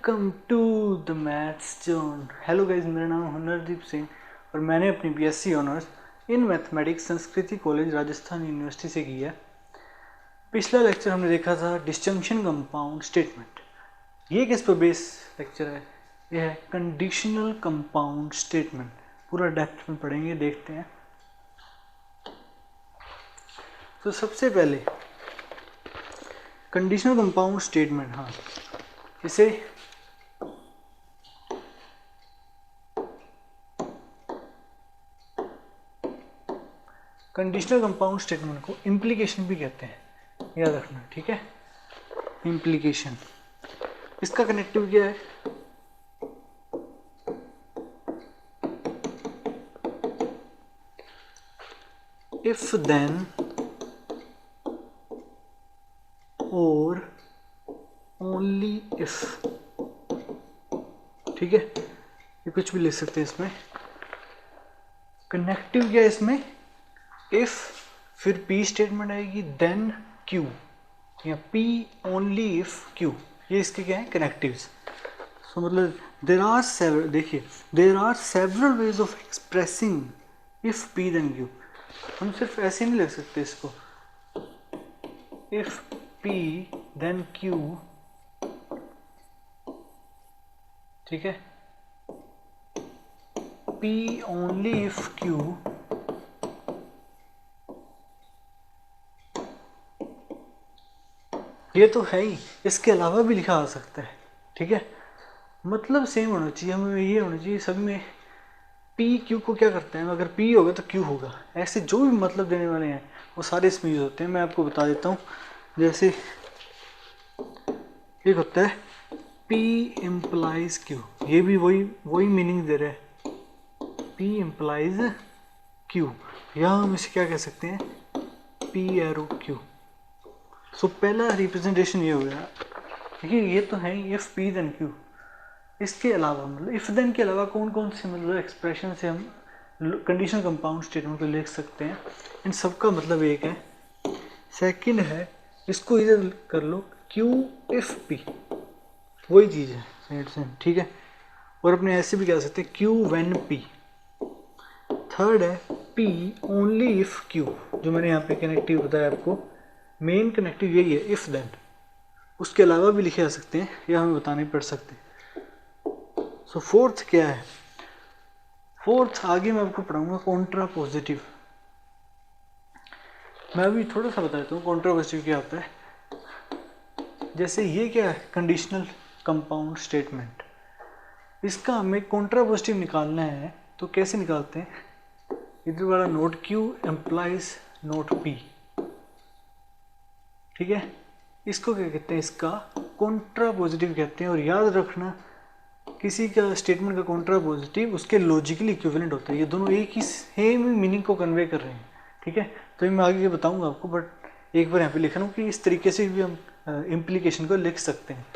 Welcome to the maths zone. Hello guys, मेरा नाम हुनरदीप सिंह और मैंने अपनी BSc honours in mathematics Sanskriti college Rajasthan university से की है। पिछला लेक्चर हमने देखा था डिस्जंक्शन कंपाउंड स्टेटमेंट। ये किस पर बेस लेक्चर है? ये है कंडीशनल कंपाउंड स्टेटमेंट। पूरा डेप्थ में पढ़ेंगे, देखते हैं। तो सबसे पहले कंडीशनल कंपाउंड स्टेटमेंट, हाँ, इसे कंडीशनल कंपाउंड स्टेटमेंट को इम्प्लीकेशन भी कहते हैं, याद रखना, ठीक है। इम्प्लीकेशन, इसका कनेक्टिव क्या है? इफ देन और ओनली इफ, ठीक है। ये कुछ भी लिख सकते हैं इसमें। कनेक्टिव क्या है इसमें? इफ, फिर पी स्टेटमेंट आएगी, देन क्यू, या पी ओनली इफ क्यू, ये इसके क्या है? कनेक्टिव्स। सो मतलब देर आर सेवरल, देखिए, there are several ways of expressing if P then Q. हम सिर्फ ऐसे नहीं लिख सकते इसको, इफ पी देन क्यू, ठीक है। P only if Q, ये तो है ही, इसके अलावा भी लिखा आ सकता है, ठीक है। मतलब सेम होना चाहिए, हमें ये होना चाहिए सब में P Q को क्या करते हैं, अगर P होगा तो Q होगा। ऐसे जो भी मतलब देने वाले हैं वो सारे इसमें यूज होते हैं। मैं आपको बता देता हूँ, जैसे एक होता है P implies Q, ये भी वही मीनिंग दे रहा है, P implies Q, या हम इसे क्या कह सकते हैं, P एरो Q। सो पहला रिप्रेजेंटेशन ये हो गया। देखिए ये तो है इफ P देन Q। इसके अलावा मतलब इफ देन के अलावा कौन कौन से मतलब एक्सप्रेशन से हम कंडीशनल कंपाउंड स्टेटमेंट को लिख सकते हैं? इन सब का मतलब एक है। सेकंड है, इसको इधर कर लो, Q इफ P, वही चीज़ है, सेम, ठीक है। और अपने ऐसे भी कह सकते हैं Q व्हेन P। थर्ड है P ओनली इफ Q, जो मैंने यहाँ पे कनेक्टिव बताया आपको, मेन कनेक्टिव यही है, इफ देन। उसके अलावा भी लिखे जा सकते हैं या हमें बताने पड़ सकते हैं। सो फोर्थ क्या है? फोर्थ आगे मैं आपको पढ़ाऊंगा कॉन्ट्रा पॉजिटिव। मैं अभी थोड़ा सा बता देता हूँ कॉन्ट्रा पॉजिटिव क्या होता है। जैसे ये क्या है, कंडीशनल कंपाउंड स्टेटमेंट, इसका हमें कॉन्ट्रा पॉजिटिव निकालना है। तो कैसे निकालते हैं? इधर वाला not Q implies not P, ठीक है। इसको क्या कहते हैं? इसका कॉन्ट्रा पॉजिटिव कहते हैं। और याद रखना, किसी का स्टेटमेंट का कॉन्ट्रा पॉजिटिव उसके लॉजिकली इक्विवेलेंट होता है। ये दोनों एक ही सेम मीनिंग को कन्वे कर रहे हैं, ठीक है। तो मैं आगे बताऊंगा आपको, बट एक बार यहाँ पे लिख रहा हूँ कि इस तरीके से भी हम इम्प्लीकेशन को लिख सकते हैं।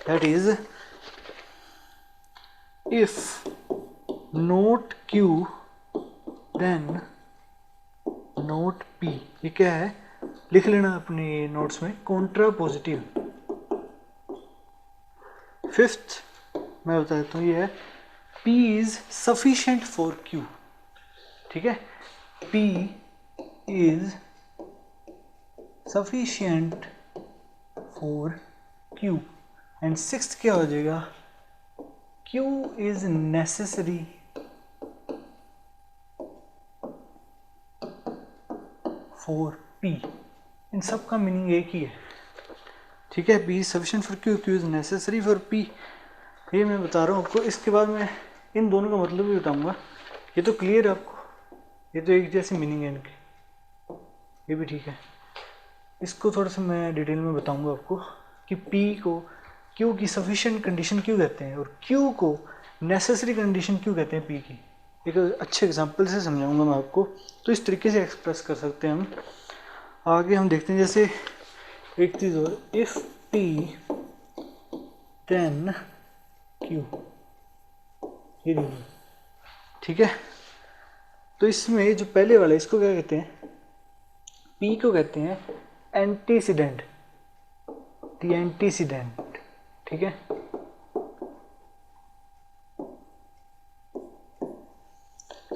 That is if not Q then not P, ये क्या है? लिख लेना अपने नोट्स में, कॉन्ट्रा पॉजिटिव। फिफ्थ मैं बता देता हूँ, ये है P is sufficient for Q, ठीक है। P is sufficient for Q। And sixth क्या हो जाएगा? Q is necessary for P। इन सब का मीनिंग एक ही है, ठीक है। P is sufficient for Q, Q is necessary for P, ये मैं बता रहा हूँ आपको। इसके बाद मैं इन दोनों का मतलब भी बताऊंगा। ये तो क्लियर है आपको, ये तो एक जैसी मीनिंग है इनके, ये भी ठीक है। इसको थोड़ा सा मैं डिटेल में बताऊंगा आपको कि P को Q की सफिशिएंट कंडीशन क्यों कहते हैं और Q को नेसेसरी कंडीशन क्यों कहते हैं P की। एक अच्छे एग्जांपल से समझाऊंगा मैं आपको। तो इस तरीके से एक्सप्रेस कर सकते हैं हम। आगे हम देखते हैं, जैसे एक चीज़ और, इफ P देन Q, ये देखिए, ठीक है। तो इसमें जो पहले वाला, इसको क्या कहते हैं? P को कहते हैं एंटीसीडेंट, द एंटीसीडेंट, ठीक है।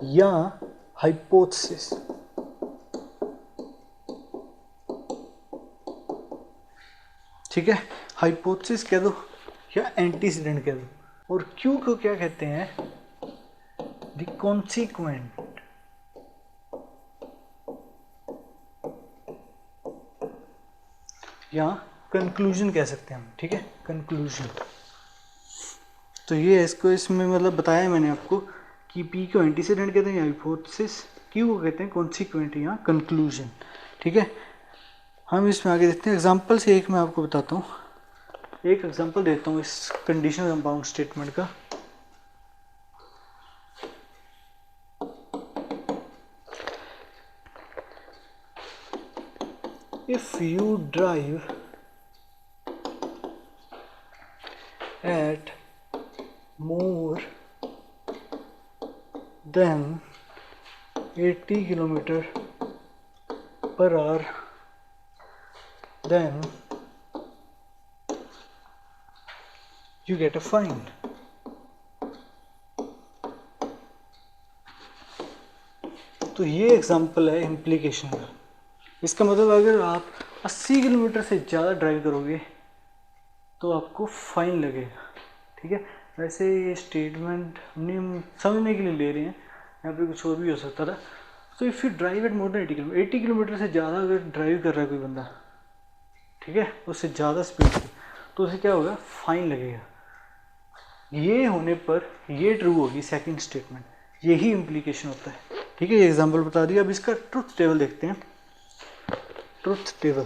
या हाइपोथेसिस। ठीक है, हाइपोथेसिस कह दो या एंटीसीडेंट कह दो। और क्यू को क्या कहते हैं? The consequent. या कंक्लूजन कह सकते हैं हम। ठीक है, कंक्लूजन। तो ये इसको इसमें मतलब बताया है मैंने आपको कि पी को एंटीसीडेंट कहते हैं या हाइपोथेसिस, क्यू को कहते हैं कॉन्सिक्वेंट या कंक्लूजन। ठीक है, हम इसमें आगे देखते हैं एग्जांपल से। एक मैं आपको बताता हूँ, एक एग्जांपल देता हूँ इस कंडीशनल कंपाउंड स्टेटमेंट का। If you drive at more than 80 kilometer per hour, then you get a fine. तो ये एग्जांपल है इम्प्लीकेशन का। इसका मतलब अगर आप 80 किलोमीटर से ज़्यादा ड्राइव करोगे तो आपको फाइन लगेगा। ठीक है, वैसे ये स्टेटमेंट हमने समझने के लिए ले रहे हैं, यहाँ पे कुछ और भी हो सकता था। तो if you drive at more than 80 kilometre से ज़्यादा अगर ड्राइव कर रहा है कोई बंदा, ठीक है, उससे ज़्यादा स्पीड से, तो उसे क्या होगा? फाइन लगेगा। ये होने पर ये ट्रू होगी सेकंड स्टेटमेंट, यही इम्प्लीकेशन होता है। ठीक है, ये एग्जांपल बता दिया। अब इसका ट्रुथ टेबल देखते हैं। ट्रुथ टेबल,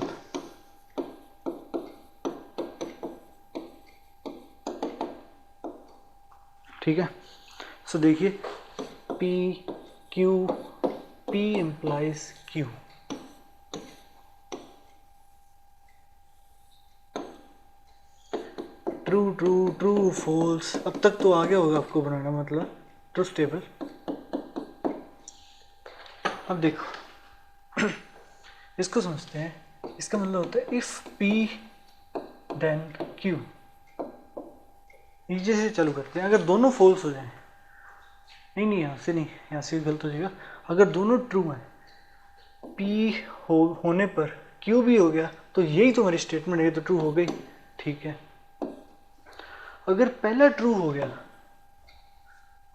ठीक है। सो देखिए, P Q, P implies Q. True true true false. अब तक तो आ गया होगा आपको बनाना, मतलब ट्रुथ टेबल। अब देखो इसको समझते हैं। इसका मतलब होता है इफ पी देन क्यू। नीचे से चालू करते हैं। अगर दोनों फॉल्स हो जाएं, नहीं यहाँ से नहीं, यहाँ से गलत हो जाएगा। अगर दोनों ट्रू हैं, पी होने पर क्यू भी हो गया, तो यही तो हमारी स्टेटमेंट है, तो ट्रू हो गई। ठीक है, अगर पहला ट्रू हो गया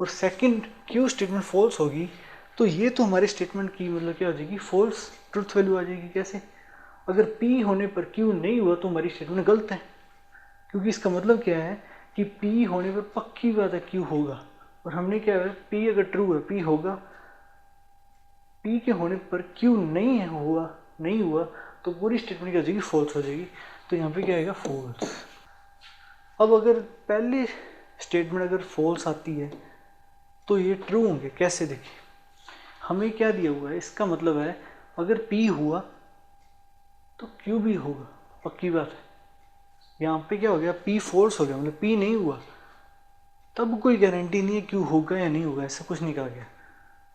और सेकंड क्यू स्टेटमेंट फॉल्स होगी, तो ये तो हमारी स्टेटमेंट की मतलब क्या हो जाएगी? फॉल्स ट्रुथ वैल्यू आ जाएगी। कैसे? अगर पी होने पर क्यू नहीं हुआ तो हमारी स्टेटमेंट गलत है, क्योंकि इसका मतलब क्या है कि पी होने पर पक्की बात है क्यू होगा। और हमने क्या है, पी अगर ट्रू है पी होगा, पी के होने पर क्यू नहीं है हुआ, नहीं हुआ, तो पूरी स्टेटमेंट क्या हो जाएगी? फॉल्स हो जाएगी। तो यहाँ पे क्या आएगा? फॉल्स। अब अगर पहली स्टेटमेंट अगर फॉल्स आती है तो ये ट्रू होंगे। कैसे? देखिए, हमें क्या दिया हुआ है, इसका मतलब है अगर P हुआ तो Q भी होगा, पक्की बात है। यहाँ पे क्या हो गया? P फॉल्स हो गया, मतलब P नहीं हुआ, तब कोई गारंटी नहीं है Q होगा या नहीं होगा, ऐसा कुछ नहीं कहा गया।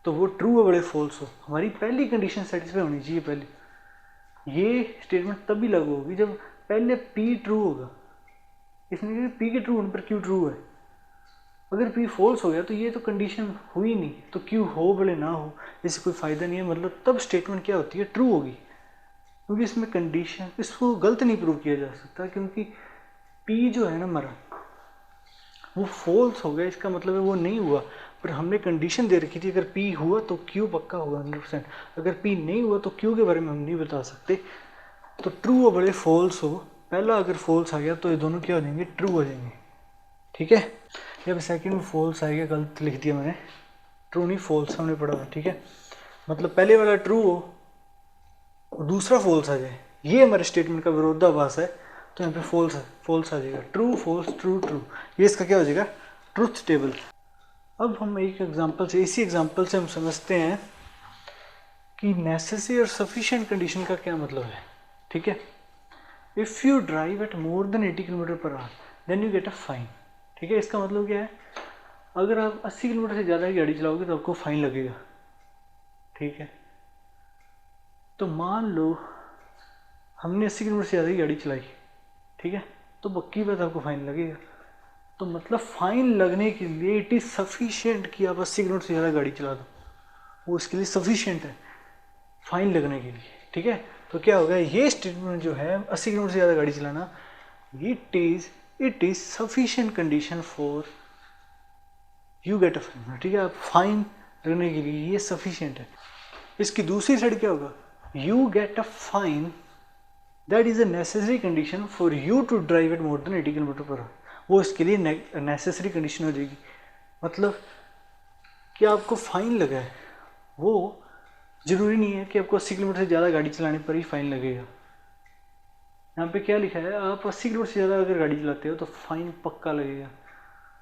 तो वो ट्रू हो बड़े फॉल्स हो, हमारी पहली कंडीशन सेटिस्फाई होनी चाहिए। पहले ये स्टेटमेंट तभी लागू होगी जब पहले P ट्रू होगा। इसमें P के ट्रू होने पर Q ट्रू है। अगर P फॉल्स हो गया तो ये तो कंडीशन हुई नहीं, तो Q हो बड़े ना हो, इससे कोई फ़ायदा नहीं है। मतलब तब स्टेटमेंट क्या होती है? ट्रू होगी, क्योंकि इसमें कंडीशन, इसको गलत नहीं प्रूव किया जा सकता, क्योंकि P जो है ना हमारा, वो फॉल्स हो गया, इसका मतलब है वो नहीं हुआ। पर हमने कंडीशन दे रखी थी अगर P हुआ तो Q पक्का होगा 100%। अगर P नहीं हुआ तो Q के बारे में हम नहीं बता सकते। तो ट्रू हो बड़े फॉल्स हो, पहला अगर फॉल्स आ गया तो ये दोनों क्या हो जाएंगे? ट्रू हो जाएंगे। ठीक है, जब सेकंड में फॉल्स आएगा, गलत लिख दिया मैंने, ट्रू नहीं फॉल्स हमने पढ़ा था। ठीक है, मतलब पहले वाला ट्रू हो और दूसरा फॉल्स आ जाए, ये हमारे स्टेटमेंट का विरोधाभास है, तो यहाँ पे फॉल्स है, फॉल्स आ जाएगा। ट्रू फॉल्स ट्रू ट्रू, ये इसका क्या हो जाएगा? Truth table. अब हम एक एग्जांपल से, इसी एग्जांपल से हम समझते हैं कि नेसेसरी और सफिशिएंट कंडीशन का क्या मतलब है। ठीक है, if you drive at more than 80 kilometre per hour then you get a fine. ठीक है, इसका मतलब क्या है? अगर आप 80 किलोमीटर से ज़्यादा की गाड़ी चलाओगे तो आपको फाइन लगेगा। ठीक है, तो मान लो हमने 80 किलोमीटर से ज़्यादा की गाड़ी चलाई, ठीक है, तो पक्की बात आपको फाइन लगेगा। तो मतलब फाइन लगने के लिए इट इज सफिशिएंट कि आप 80 किलोमीटर से ज़्यादा गाड़ी चला दो, वो इसके लिए सफिशिएंट है फाइन लगने के लिए। ठीक है, तो क्या होगा, ये स्टेटमेंट जो है 80 किलोमीटर से ज़्यादा गाड़ी चलाना, it is sufficient condition for you get a fine. ठीक है, आप फाइन लगने के लिए ये सफिशिएंट है। इसकी दूसरी साइड क्या होगा, you get a fine that is a necessary condition for you to drive at more than 80 kilometre per hour. वो इसके लिए नेसेसरी कंडीशन हो जाएगी। मतलब कि आपको फाइन लगा है, वो जरूरी नहीं है कि आपको 80 किलोमीटर से ज़्यादा गाड़ी चलाने पर ही फाइन लगेगा। यहाँ पे क्या लिखा है, आप 80 किलोमीटर से ज़्यादा अगर गाड़ी चलाते हो तो फाइन पक्का लगेगा।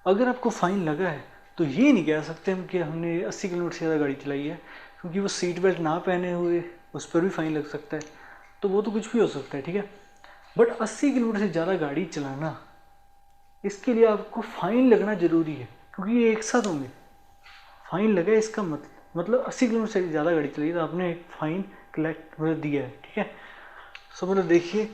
अगर आपको फाइन लगा है तो ये नहीं कह सकते हम कि हमने 80 किलोमीटर से ज़्यादा गाड़ी चलाई है, क्योंकि वो सीट बेल्ट ना पहने हुए उस पर भी फाइन लग सकता है, तो वो तो कुछ भी हो सकता है। ठीक है, बट 80 किलोमीटर से ज़्यादा गाड़ी चलाना, इसके लिए आपको फाइन लगना ज़रूरी है, क्योंकि ये एक साथ होंगे। फाइन लगा इसका मतलब 80 किलोमीटर से ज़्यादा गाड़ी चलाई तो आपने एक फाइन कलेक्ट दिया है। ठीक है, सो मतलब देखिए,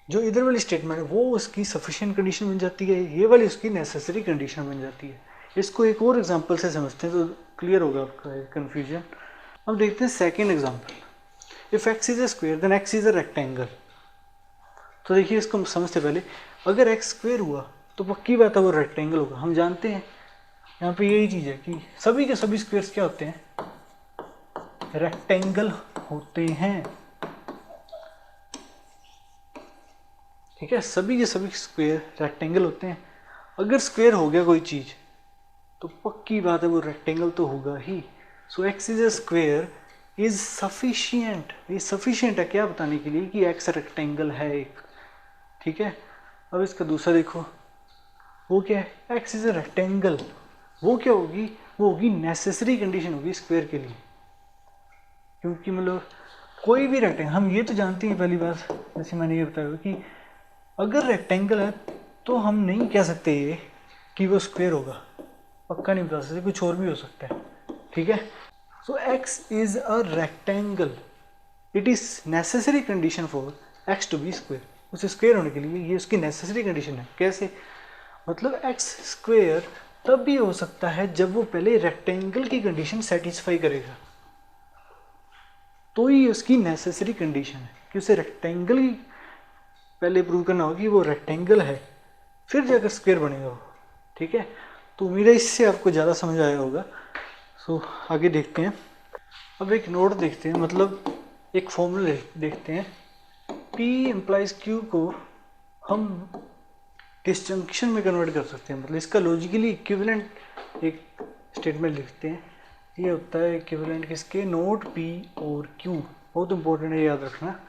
जो इधर वाली स्टेटमेंट है वो उसकी सफिशिएंट कंडीशन बन जाती है, ये वाली उसकी नेसेसरी कंडीशन बन जाती है। इसको एक और एग्जांपल से समझते हैं तो क्लियर होगा आपका कन्फ्यूजन। अब देखते हैं second example, if x is a square then x is a rectangle. तो देखिए, इसको समझते पहले, अगर एक्स स्क्वायर हुआ तो पक्की बात है वो रेक्टेंगल होगा। हम जानते हैं यहाँ पे यही चीज़ है कि सभी के सभी स्क्वायर्स क्या होते हैं, रेक्टेंगल होते हैं। ठीक है, सभी के सभी स्क्वायर रेक्टेंगल होते हैं। अगर स्क्वायर हो गया कोई चीज़ तो पक्की बात है वो रेक्टेंगल तो होगा ही। So X is a square is sufficient, ये सफिशिएंट है क्या बताने के लिए कि एक्स रेक्टेंगल है एक। ठीक है, अब इसका दूसरा देखो, वो क्या है, एक्स इज अ रेक्टेंगल, वो क्या होगी, वो होगी नेसेसरी कंडीशन होगी स्क्वायर के लिए। क्योंकि मतलब कोई भी रेक्टेंगल, हम ये तो जानते हैं पहली बात, जैसे मैंने ये बताया कि अगर रेक्टेंगल है तो हम नहीं कह सकते ये कि वो स्क्वायर होगा, पक्का नहीं बता सकते, कुछ और भी हो सकता है। ठीक है, so X is a rectangle, it is necessary condition for X to be square. उसे स्क्वायर होने के लिए ये उसकी नेसेसरी कंडीशन है। कैसे, मतलब एक्स स्क्वायर तब भी हो सकता है जब वो पहले रेक्टेंगल की कंडीशन सेटिस्फाई करेगा, तो ही उसकी नेसेसरी कंडीशन है कि उसे रेक्टेंगल की पहले प्रूव करना होगा कि वो रेक्टेंगल है, फिर जाकर स्क्वायर बनेगा वो। ठीक है, तो उम्मीद है इससे आपको ज़्यादा समझ आया होगा। सो आगे देखते हैं, अब एक नोट देखते हैं, मतलब एक फॉर्मूला देखते हैं। P इम्प्लाइज Q को हम डिस्जंक्शन में कन्वर्ट कर सकते हैं, मतलब इसका लॉजिकली इक्विवेलेंट एक स्टेटमेंट लिखते हैं। ये होता है इक्विवेलेंट किसके, नोट P और Q, बहुत इंपॉर्टेंट है, याद रखना।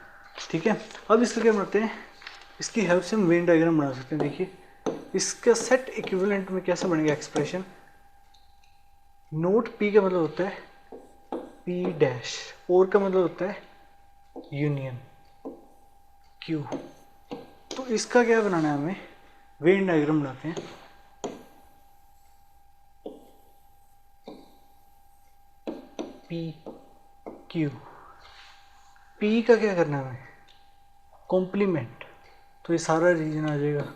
ठीक है, अब इसका क्या बनाते हैं, इसकी हेल्प से हम वेन डायग्राम बना सकते हैं। देखिए, इसका सेट इक्विवेलेंट में कैसा बनेगा एक्सप्रेशन, नोट P का मतलब होता है P डैश, और का मतलब होता है यूनियन Q। तो इसका क्या बनाना है, हमें वेन डायग्राम बनाते हैं। P Q, P का क्या करना है हमें, कॉम्प्लीमेंट, तो ये सारा रीजन आ जाएगा,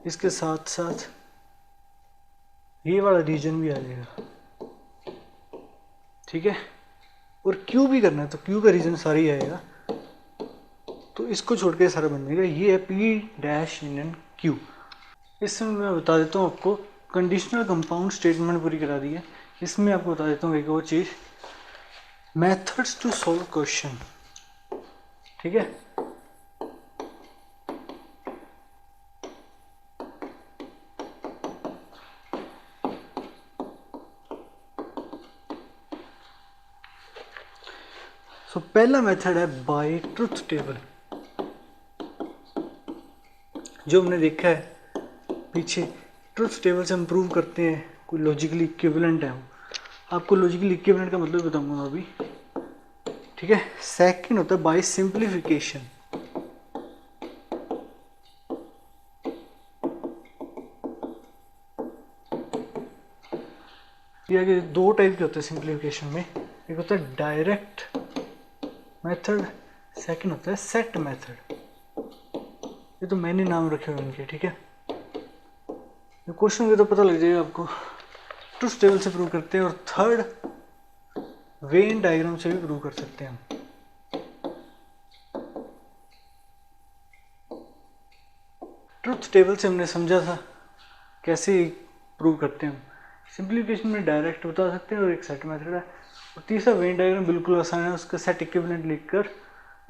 इसके साथ साथ ये वाला रीजन भी आ जाएगा। ठीक है, और Q भी करना है तो Q का रीजन सारा ही आएगा, तो इसको छोड़ के सारा बन जाएगा। ये है P डैश यूनियन Q। इसमें मैं बता देता हूँ आपको, कंडीशनल कंपाउंड स्टेटमेंट पूरी करा दी है। इसमें आपको बता देता हूँ एक और चीज़, मेथड्स टू सॉल्व क्वेश्चन। ठीक है, सो पहला मेथड है बाय ट्रुथ टेबल, जो हमने देखा है पीछे, ट्रुथ टेबल से हम प्रूव करते हैं कोई लॉजिकली इक्विवेलेंट है। आपको लॉजिकली इक्विवेलेंट का मतलब बताऊंगा अभी। ठीक है, सेकंड होता है बाय सिंप्लीफिकेशन। ये दो टाइप के होते हैं सिंप्लीफिकेशन में, एक होता है डायरेक्ट मेथड, सेकंड होता है सेट मेथड। ये तो मैंने नाम रखे हुए उनके, ठीक है। क्वेश्चन के तो पता लग जाएगा आपको। ट्रुथ टेबल से प्रूव करते हैं और थर्ड वेन डायग्राम से भी प्रूव कर सकते हैं हम। ट्रुथ टेबल से हमने समझा था कैसे प्रूव करते हैं हम। सिंप्लीफिकेशन में डायरेक्ट बता सकते हैं और एक सेट मेथड है। और तीसरा वेन डायग्राम बिल्कुल आसान है, उसका सेट इक्विवेलेंट लिखकर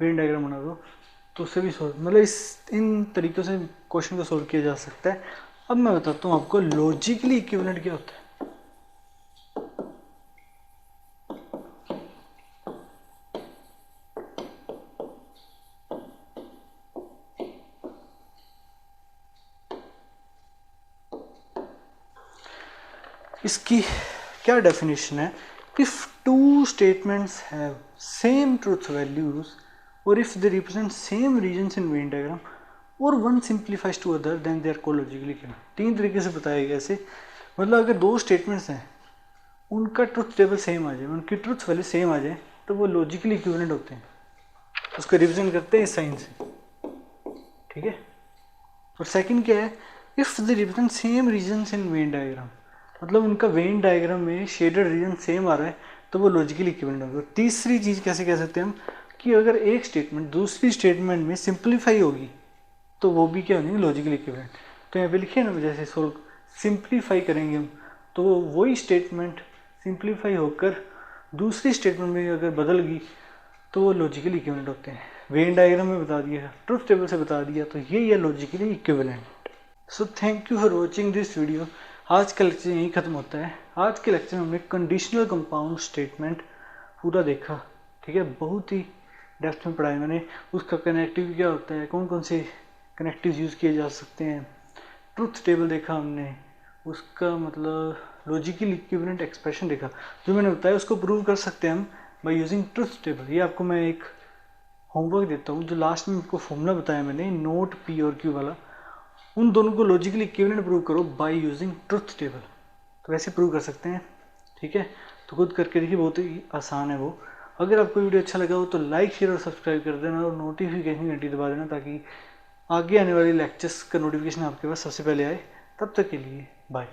वेन डायग्राम बना दो तो उससे भी सोल्व, मतलब इन तरीक़ों से क्वेश्चन को सोल्व किया जा सकता है। अब मैं बताता हूँ आपको लॉजिकली इक्विवेलेंट क्या होता है। इसकी क्या डेफिनेशन है? If two statements have same truth values और if they represent same regions in Venn diagram और one simplifies to other then they are called logically equivalent. 3 तरीके से बताया गया ऐसे, मतलब अगर 2 स्टेटमेंट्स हैं उनका ट्रुथ टेबल सेम आ जाए, उनकी ट्रुथ वैल्यू सेम आ जाए तो वो लॉजिकली इक्विवेलेंट होते हैं। उसको रिप्रेजेंट करते हैं इस साइन से, ठीक है। और सेकंड क्या है? If they represent same regions in Venn diagram, मतलब उनका वेन डायग्राम में शेडेड रीजन सेम आ रहा है तो वो लॉजिकली इक्विवेलेंट होगा। तीसरी चीज़ कैसे कह सकते हैं हम कि अगर एक स्टेटमेंट दूसरी स्टेटमेंट में सिंप्लीफाई होगी तो वो भी क्या होगी? Logically equivalent. तो यहाँ पे लिखिए ना, जैसे सोल्व सिंप्लीफाई करेंगे हम तो वही स्टेटमेंट सिंप्लीफाई होकर दूसरी स्टेटमेंट में अगर बदल गई तो वो लॉजिकली इक्विवेलेंट होते हैं। वेन डायग्राम में बता दिया, ट्रुथ टेबल से बता दिया, तो ये है logically equivalent. So thank you for watching this video. आज का लेक्चर यहीं खत्म होता है। आज के लेक्चर में हमने कंडीशनल कंपाउंड स्टेटमेंट पूरा देखा, ठीक है। बहुत ही डेप्थ में पढ़ाया मैंने। उसका कनेक्टिव क्या होता है, कौन कौन से कनेक्टिव यूज़ किए जा सकते हैं, ट्रुथ टेबल देखा हमने, उसका मतलब लॉजिकली इक्विवेलेंट एक्सप्रेशन देखा। जो मैंने बताया उसको प्रूव कर सकते हैं हम बाय यूजिंग ट्रुथ टेबल। ये आपको मैं एक होमवर्क देता हूँ, जो लास्ट में आपको फॉर्मूला बताया मैंने नोट पी और क्यू वाला, उन दोनों को लॉजिकली इक्विवेलेंट प्रूव करो बाय यूजिंग ट्रुथ टेबल। तो वैसे प्रूव कर सकते हैं, ठीक है। तो खुद करके देखिए, बहुत ही आसान है वो। अगर आपको वीडियो अच्छा लगा हो तो लाइक शेयर और सब्सक्राइब कर देना और नोटिफिकेशन घंटी दबा देना ताकि आगे आने वाले लेक्चर्स का नोटिफिकेशन आपके पास सबसे पहले आए। तब तक के लिए बाय।